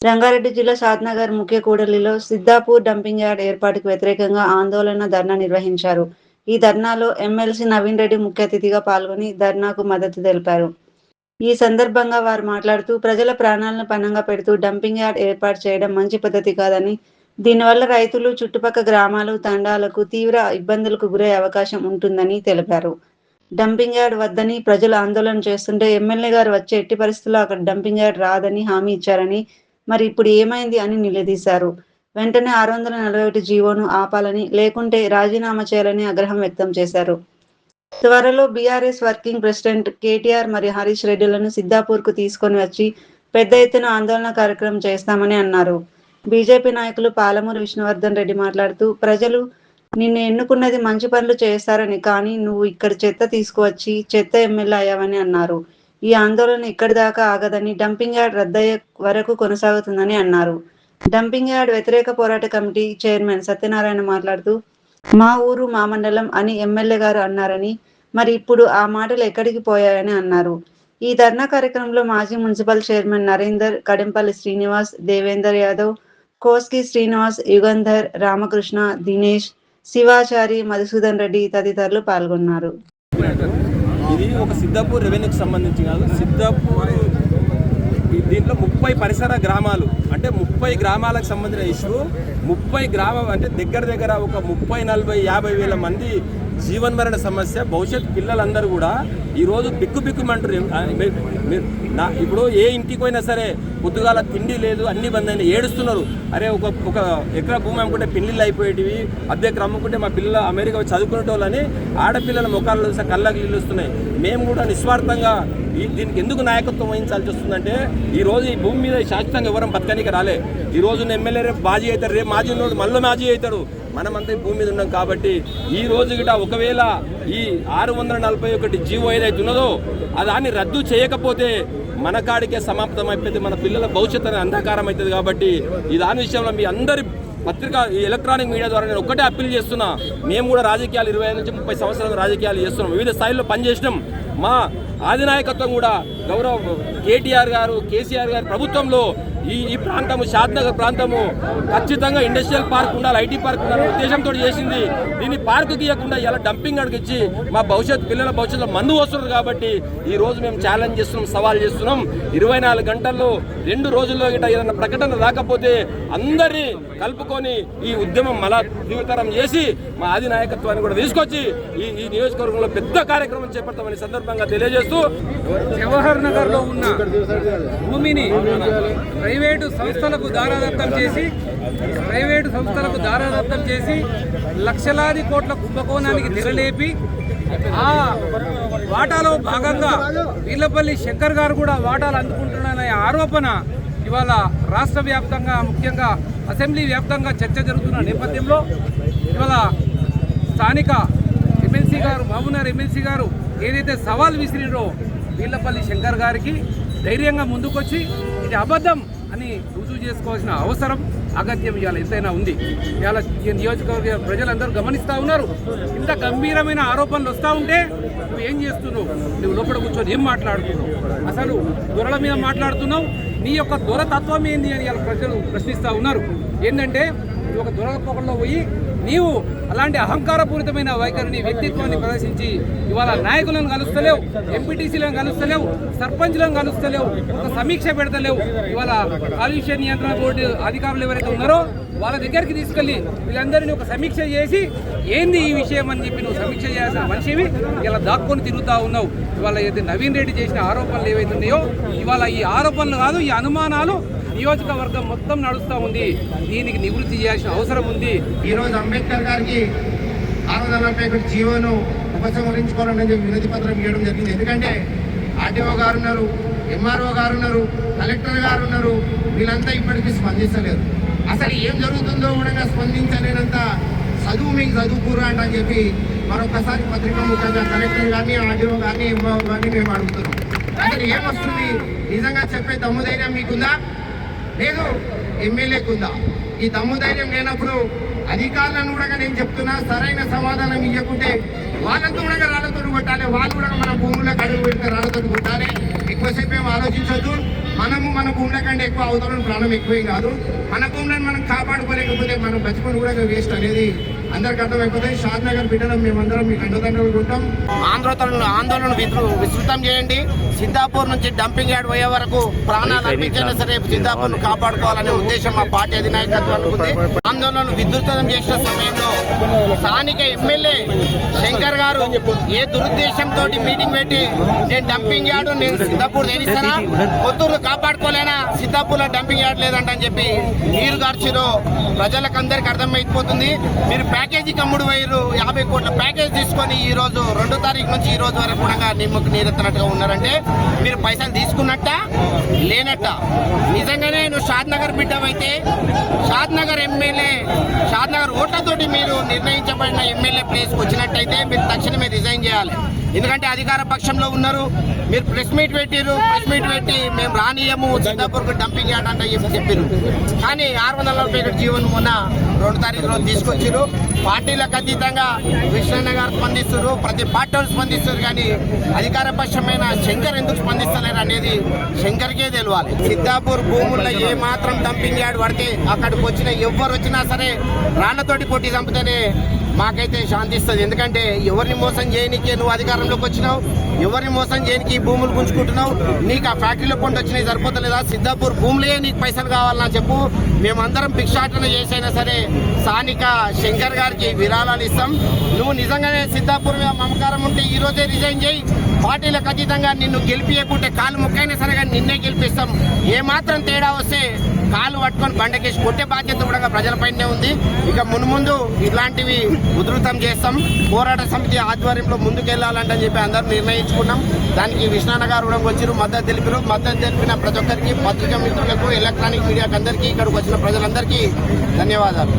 రంగారెడ్డి జిల్లా షాద్నగర్ ముఖ్య కూడలిలో సిద్దాపూర్ డంపింగ్ యార్డ్ ఏర్పాటుకు వ్యతిరేకంగా ఆందోళన ధర్నా నిర్వహించారు. ఈ ధర్నాలో ఎమ్మెల్సీ నవీన్ రెడ్డి ముఖ్య అతిథిగా పాల్గొని ధర్నాకు మద్దతు తెలిపారు. ఈ సందర్భంగా వారు మాట్లాడుతూ ప్రజల ప్రాణాలను పణంగా పెడుతూ డంపింగ్ యార్డ్ ఏర్పాటు చేయడం మంచి పద్ధతి కాదని, దీనివల్ల రైతులు, చుట్టుపక్కల గ్రామాలు, తండాలకు తీవ్ర ఇబ్బందులకు గురయ్యే అవకాశం ఉంటుందని తెలిపారు. డంపింగ్ యార్డ్ వద్దని ప్రజలు ఆందోళన చేస్తుంటే ఎమ్మెల్యే గారు వచ్చే ఎట్టి పరిస్థితుల్లో అక్కడ డంపింగ్ యార్డ్ రాదని హామీ ఇచ్చారని, మరి ఇప్పుడు ఏమైంది అని నిలదీశారు. వెంటనే 641 జీవోను ఆపాలని, లేకుంటే రాజీనామా చేయాలని ఆగ్రహం వ్యక్తం చేశారు. త్వరలో బీఆర్ఎస్ వర్కింగ్ ప్రెసిడెంట్ కేటీఆర్ మరియు హరీష్ రెడ్డిలను సిద్దాపూర్కు తీసుకొని వచ్చి పెద్ద ఎత్తున ఆందోళన కార్యక్రమం చేస్తామని అన్నారు. బీజేపీ నాయకులు పాలమూరు విష్ణువర్ధన్ రెడ్డి మాట్లాడుతూ, ప్రజలు నిన్ను ఎన్నుకున్నది మంచి పనులు చేస్తారని, కానీ నువ్వు ఇక్కడ చెత్త తీసుకువచ్చి చెత్త ఎమ్మెల్యే అయ్యావని అన్నారు. ఈ ఆందోళన ఇక్కడి దాకా ఆగదని, డంపింగ్ యార్డ్ రద్దయ్యే వరకు కొనసాగుతుందని అన్నారు. డంపింగ్ యార్డ్ వ్యతిరేక పోరాట కమిటీ చైర్మన్ సత్యనారాయణ మాట్లాడుతూ, మా ఊరు మా మండలం అని ఎమ్మెల్యే గారు అన్నారని, మరి ఇప్పుడు ఆ మాటలు ఎక్కడికి పోయాయని అన్నారు. ఈ ధర్నా కార్యక్రమంలో మాజీ మున్సిపల్ చైర్మన్ నరేందర్, కడెంపల్లి శ్రీనివాస్, దేవేందర్ యాదవ్, కోస్కి శ్రీనివాస్, యుగంధర్, రామకృష్ణ, దినేష్, శివాచారి, మధుసూదన్ రెడ్డి తదితరులు పాల్గొన్నారు. ఇది ఒక సిద్దాపూర్ రెవెన్యూకి సంబంధించి కాదు, సిద్దాపూర్ దీంట్లో 30 పరిసర గ్రామాలు అంటే 30 గ్రామాలకు సంబంధించిన ఇష్యూ. 30 గ్రామం అంటే దగ్గర ఒక 30, 40, 50 వేల మంది జీవన్మరణ సమస్య. భవిష్యత్ పిల్లలందరూ కూడా ఈరోజు బిక్కుమంటారు. ఇప్పుడు ఏ ఇంటికి పోయినా సరే పొద్దుగాల తిండి లేదు, అన్ని బంద్ అయినా ఏడుస్తున్నారు. అరే ఒక ఎకరా భూమి అమ్ముకుంటే పెళ్ళిళ్ళు అయిపోయేటివి, అద్దె ఎకరా అమ్ముకుంటే మా పిల్లలు అమెరికా చదువుకునేటోళ్ళని ఆడపిల్లల ముఖాలు కళ్ళకి నీళ్ళు వస్తున్నాయి. మేము కూడా నిస్వార్థంగా దీనికి ఎందుకు నాయకత్వం వహించాల్సి వస్తుందంటే, ఈరోజు ఈ భూమి మీద శాశ్వతంగా ఎవరం బతకనికి రాలే. ఈరోజు ఎమ్మెల్యే రేపు మాజీ అవుతాడు, రేపు మాజీ ఉన్నాడు, మళ్ళీ మాజీ అవుతాడు. మనమంతా ఈ భూమి మీద ఉన్నాం కాబట్టి ఈ రోజు గిట ఒకవేళ ఈ 641 జీవో ఏదైతే ఉన్నదో దాన్ని రద్దు చేయకపోతే మన కాడికే సమాప్తం అయిపోతే మన పిల్లల భవిష్యత్తు అనేది అంధకారం అవుతుంది. కాబట్టి ఈ దాని విషయంలో మీ అందరి పత్రికా ఈ ఎలక్ట్రానిక్ మీడియా ద్వారా నేను ఒక్కటే అప్పీల్ చేస్తున్నా. మేము కూడా రాజకీయాలు 25 నుంచి 30 సంవత్సరాల రాజకీయాలు చేస్తున్నాం, వివిధ స్థాయిల్లో పనిచేసినాం. మా అధినాయకత్వం కూడా గౌరవ కేటీఆర్ గారు, కేసీఆర్ గారి ప్రభుత్వంలో ఈ ప్రాంతము షాద్నగర్ ప్రాంతము ఖచ్చితంగా ఇండస్ట్రియల్ పార్క్ ఉండాలి, ఐటీ పార్క్ ఉండాలనే ఉద్దేశంతో చేసింది. దీన్ని పార్కు తీయకుండా ఇలా డంపింగ్ అడిగి ఇచ్చి మా పిల్లల భవిష్యత్తులో మందు వస్తున్నారు. కాబట్టి ఈ రోజు మేము ఛాలెంజ్ చేస్తున్నాం, సవాల్ చేస్తున్నాం. 24 గంటల్లో 2 రోజుల్లో గిట్ట ఏదైనా ప్రకటన రాకపోతే అందరినీ కలుపుకొని ఈ ఉద్యమం మళ్ళా తీవ్రతరం చేసి మా అధినాయకత్వాన్ని కూడా తీసుకొచ్చి ఈ నియోజకవర్గంలో పెద్ద కార్యక్రమం చేపడతామని సందర్భంగా తెలియజేస్తూ, జవహర్ నగర్ లో ఉన్న భూమిని ప్రైవేటు సంస్థలకు దారాదత్తం చేసి లక్షలాది కోట్ల కుంభకోణానికి తెరలేపి ఆ వాటాలో భాగంగా వీర్లపల్లి శంకర్ గారు కూడా వాటాలు అందుకుంటున్నారనే ఆరోపణ ఇవాళ రాష్ట్ర వ్యాప్తంగా, ముఖ్యంగా అసెంబ్లీ వ్యాప్తంగా చర్చ జరుగుతున్న నేపథ్యంలో ఇవాళ స్థానిక ఎమ్మెల్సీ గారు, మహబూబ్నగర్ ఎమ్మెల్సీ గారు ఏదైతే సవాల్ విసిరిరో వీర్లపల్లి శంకర్ గారికి ధైర్యంగా ముందుకొచ్చి ఇది అబద్ధం అని రుజువు చేసుకోవాల్సిన అవసరం, అగత్యం ఇవాళ ఎంతైనా ఉంది. ఇవాళ ఈ నియోజకవర్గ ప్రజలందరూ గమనిస్తూ ఉన్నారు. ఇంత గంభీరమైన ఆరోపణలు వస్తూ ఉంటే నువ్వు ఏం చేస్తున్నావు? నువ్వు లోపల కూర్చొని ఏం మాట్లాడుతున్నావు? అసలు దొరల మీద మాట్లాడుతున్నావు. నీ యొక్క దొరతత్వం ఏంది అని ఇవాళ ప్రజలు ప్రశ్నిస్తూ ఉన్నారు. ఏంటంటే ఒక దొరకపోకల్లో పోయి నీవు అలాంటి అహంకారపూరితమైన వైఖరిని, వ్యక్తిత్వాన్ని ప్రదర్శించి ఇవాళ నాయకులను కలుస్తలేవు, ఎంపీటీసీలను కలుస్తలేవు, సర్పంచ్లను కలుస్తలేవు, ఒక సమీక్ష పెడతలేవు. ఇవాళ కాలుష్య నియంత్రణ బోర్డు అధికారులు ఎవరైతే ఉన్నారో వాళ్ళ దగ్గరికి తీసుకెళ్ళి వీళ్ళందరినీ ఒక సమీక్ష చేసి ఏంది ఈ విషయం అని చెప్పి నువ్వు సమీక్ష చేయాల్సిన మనిషివి ఇలా దాక్కొని తిరుగుతూ ఉన్నావు. ఇవాళ అయితే నవీన్ రెడ్డి చేసిన ఆరోపణలు ఏవైతే ఉన్నాయో ఇవాళ ఈ ఆరోపణలు కాదు, ఈ అనుమానాలు నియోజకవర్గం మొత్తం నడుస్తూ ఉంది. దీనికి నివృత్తి చేయాల్సిన అవసరం ఉంది. ఈరోజు అంబేద్కర్ గారికి 641 జీవోను ఉపసంహరించుకోవాలని చెప్పి వినతి పత్రం ఇవ్వడం జరిగింది. ఎందుకంటే ఆర్టీఓ గారు ఉన్నారు, ఎంఆర్ఓ గారు ఉన్నారు, కలెక్టర్ గారు ఉన్నారు, వీళ్ళంతా ఇప్పటికీ స్పందిస్తలేరు. అసలు ఏం జరుగుతుందో కూడా స్పందించలేనంత చదువు మీకు చదువుకురా అని చెప్పి మరొకసారి పత్రికా ముఖ్యంగా కలెక్టర్ కానీ, ఆర్టీఓ కానీ, ఎంఆర్ఓ కానీ మేము అడుగుతున్నాం. అసలు ఏమొస్తుంది? నిజంగా చెప్పే దమ్ము ధైర్యం మీకుందా? లేదు. ఎమ్మెల్యేకు ఉందా? ఈ దమ్ము ధైర్యం లేనప్పుడు అధికారులను కూడా నేను చెప్తున్నా, సరైన సమాధానం ఇవ్వకుంటే వాళ్ళంతా కూడా రాళ్లతో కొట్టాలి, వాళ్ళు కూడా మన భూముల్లో అడుగు పెడితే రాళ్లతో కొట్టాలి. ఎక్కువసేపు ఏం ఆలోచించొద్దు. మనము మన భూముల కంటే ఎక్కువ అవతల ప్రాణం ఎక్కువేం కాదు. మన భూములను మనం కాపాడుకోలేకపోతే మనం బతుకుని కూడా వేస్ట్ అనేది అందరికి అర్థమైపోతుంది. షాద్ నగర్ బిడ్డలం మేమందరం మీకు అండదండలు ఉంటాం. ఆందోళన విస్తృతం చేయండి. సిద్ధాపూర్ నుంచి డంపింగ్ యార్డ్ పోయే వరకు ప్రాణాలు అర్పించినా సరే సిద్ధాపూర్ ను కాపాడుకోవాలనే ఉద్దేశం మా పార్టీ అధినాయకత్వానికి ఉంది. ఆందోళనను విస్తృతం చేసిన సమయంలో స్థానిక ఎమ్మెల్యే శంకర్ గారు ఏ దురుద్దేశంతో మీటింగ్ పెట్టి నేను డంపింగ్ యార్డు నేను సిద్ధాపూర్ తెరిస్తానా, కొత్తూరు కాపాడుకోలేనా, సిద్ధాపూర్ లో డంపింగ్ యార్డ్ లేదంటని చెప్పి నీరు గార్చిరో ప్రజలకు అందరికి అర్థమైపోతుంది. మీరు ప్యాకేజీ కమ్ముడు వైరు 50 కోట్ల ప్యాకేజ్ తీసుకొని ఈ రోజు 2వ తారీఖు నుంచి ఈ రోజు వరకు కూడా నిమ్మకు నీరెత్తనట్టుగా ఉన్నారంటే మీరు పైసలు తీసుకున్నట్ట లేనట్ట? నిజంగానే నువ్వు షాద్ నగర్ బిడ్డవైతే షాద్ నగర్ ఎమ్మెల్యే షాద్ నగర్ ఓట్లతోటి మీరు నిర్ణయించబడిన ఎమ్మెల్యే ప్లేస్కి వచ్చినట్టయితే మీరు తక్షణమే రిజైన్ చేయాలి. ఎందుకంటే అధికార పక్షంలో ఉన్నారు. మీరు ప్రెస్ మీట్ పెట్టారు, ప్రెస్ మీట్ పెట్టి మేము రానియము సిద్ధాపూర్కు డంపింగ్ యార్డ్ అంటే చెప్పారు. కానీ 640 జీవన్ మొన్న 2వ తారీఖు రోజు తీసుకొచ్చారు. పార్టీలకు అతీతంగా కృష్ణన్న గారు స్పందిస్తారు, ప్రతి పార్టీ వాళ్ళు స్పందిస్తారు. కానీ అధికార పక్షమైన శంకర్ ఎందుకు స్పందిస్తలేరు అనేది శంకర్కే తెలియాలి. సిద్ధాపూర్ భూముల్లో ఏ మాత్రం డంపింగ్ యార్డ్ పడితే అక్కడికి వచ్చిన ఎవరు వచ్చినా సరే రాళ్లతోటి కొట్టి చంపితేనే మాకైతే శాంతిస్తుంది. ఎందుకంటే ఎవరిని మోసం చేయనికే నువ్వు అధికారంలోకి వచ్చినావు, ఎవరిని మోసం చేయనికి భూములు గుంజుకుంటున్నావు. నీకు ఆ ఫ్యాక్టరీలో కొండ వచ్చినాయి సరిపోతలేదా? సిద్ధాపూర్ భూములే నీకు పైసలు కావాలన్నా చెప్పు, మేమందరం భిక్షాటన చేసైనా సరే స్థానిక శంకర్ గారికి విరాళాలు ఇస్తాం. నువ్వు నిజంగానే సిద్ధాపూర్ మమకారం ఉంటే ఈ రోజే రిజైన్ చేయి. పార్టీలకు అతీతంగా నిన్ను గెలిపియకుంటే కాలు ముక్కైనా సరే కానీ నిన్నే గెలిపిస్తాం. ఏమాత్రం తేడా వస్తే కాలు పట్టుకొని బండకేసి కొట్టే బాధ్యత కూడా ప్రజలపైనే ఉంది. ఇక మున్ముందు ఇట్లాంటివి ఉధృతం చేస్తాం. పోరాట సమితి ఆధ్వర్యంలో ముందుకెళ్లాలంటని చెప్పి అందరూ నిర్ణయించుకున్నాం. దానికి విష్ణాన్న గారు కూడా వచ్చారు, మద్దతు తెలిపారు. మద్దతు తెలిపిన ప్రతి ఒక్కరికి, పత్రికా మిత్రులకు, ఎలక్ట్రానిక్ మీడియాకి అందరికీ, ఇక్కడికి వచ్చిన ప్రజలందరికీ ధన్యవాదాలు.